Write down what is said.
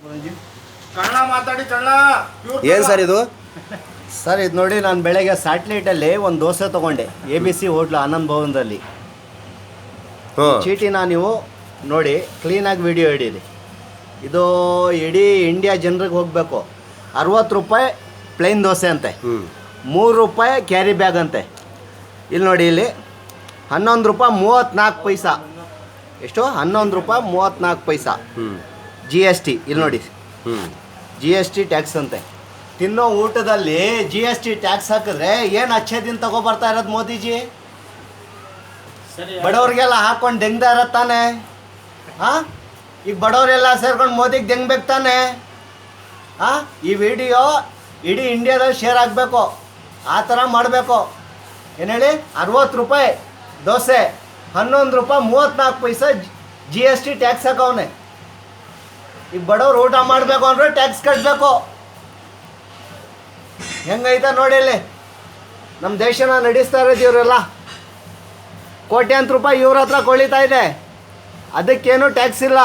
ಕನ್ನಡ ಮಾತಾಡಿ ಕನ್ನಡ. ಏನು ಸರ್ ಇದು? ಸರ್ ಇದು ನೋಡಿ, ನಾನು ಬೆಳಗ್ಗೆ ಸ್ಯಾಟ್ಲೈಟಲ್ಲಿ ಒಂದು ದೋಸೆ ತೊಗೊಂಡೆ ABC ಹೋಟ್ಲು ಆನಂದ್ ಭವನದಲ್ಲಿ. ಚೀಟಿನ ನೀವು ನೋಡಿ ಕ್ಲೀನಾಗಿ ವಿಡಿಯೋ ಹಿಡೀರಿ. ಇದು ಇಡೀ ಇಂಡಿಯಾ ಜನರಿಗೆ ಹೋಗಬೇಕು. 60 ರೂಪಾಯಿ ಪ್ಲೇನ್ ದೋಸೆ ಅಂತೆ, 3 ರೂಪಾಯಿ ಕ್ಯಾರಿ ಬ್ಯಾಗ್ ಅಂತೆ. ಇಲ್ಲಿ ನೋಡಿ, ಇಲ್ಲಿ 11 ರೂಪಾಯಿ 34 ಪೈಸಾ. ಎಷ್ಟು? 11 ರೂಪಾಯಿ 34 ಪೈಸಾ. GST ಇಲ್ಲಿ ನೋಡಿ, GST ಟ್ಯಾಕ್ಸ್ ಅಂತೆ. ತಿನ್ನೋ ಊಟದಲ್ಲಿ GST ಟ್ಯಾಕ್ಸ್ ಹಾಕಿದ್ರೆ ಏನು ಅಚ್ಚೆ ದಿನ ತಗೊಬರ್ತಾ ಇರೋದು ಮೋದಿಜಿ? ಬಡವ್ರಿಗೆಲ್ಲ ಹಾಕೊಂಡು ದೆಂಗ್ತಾ ಇರತ್ತೆ ತಾನೆ. ಹಾಂ, ಈಗ ಬಡವರೆಲ್ಲ ಸೇರ್ಕೊಂಡು ಮೋದಿಗೆ ದೆಂಗ್ಬೇಕು ತಾನೆ. ಹಾಂ, ಈ ವಿಡಿಯೋ ಇಡೀ ಇಂಡಿಯಾದಲ್ಲಿ ಶೇರ್ ಆಗಬೇಕು, ಆ ಥರ ಮಾಡಬೇಕು. ಏನು ಹೇಳಿ? 60 ರೂಪಾಯಿ ದೋಸೆ, 11 ರೂಪಾಯಿ 34 ಪೈಸಾ GST ಟ್ಯಾಕ್ಸ್ ಹಾಕವನೆ. ಈಗ ಬಡವ್ರು ಊಟ ಮಾಡಬೇಕು ಅಂದರೆ ಟ್ಯಾಕ್ಸ್ ಕಟ್ಟಬೇಕು. ಹೆಂಗೈತೆ ನೋಡಿ, ಇಲ್ಲಿ ನಮ್ಮ ದೇಶನ ನಡೆಸ್ತಾ ಇರೋದು ಇವರೆಲ್ಲ. ಕೋಟ್ಯಾಂತರ ರೂಪಾಯಿ ಇವ್ರ ಹತ್ರ ಕೊಳಿತಾ ಇದೆ, ಅದಕ್ಕೇನು ಟ್ಯಾಕ್ಸ್ ಇಲ್ಲ.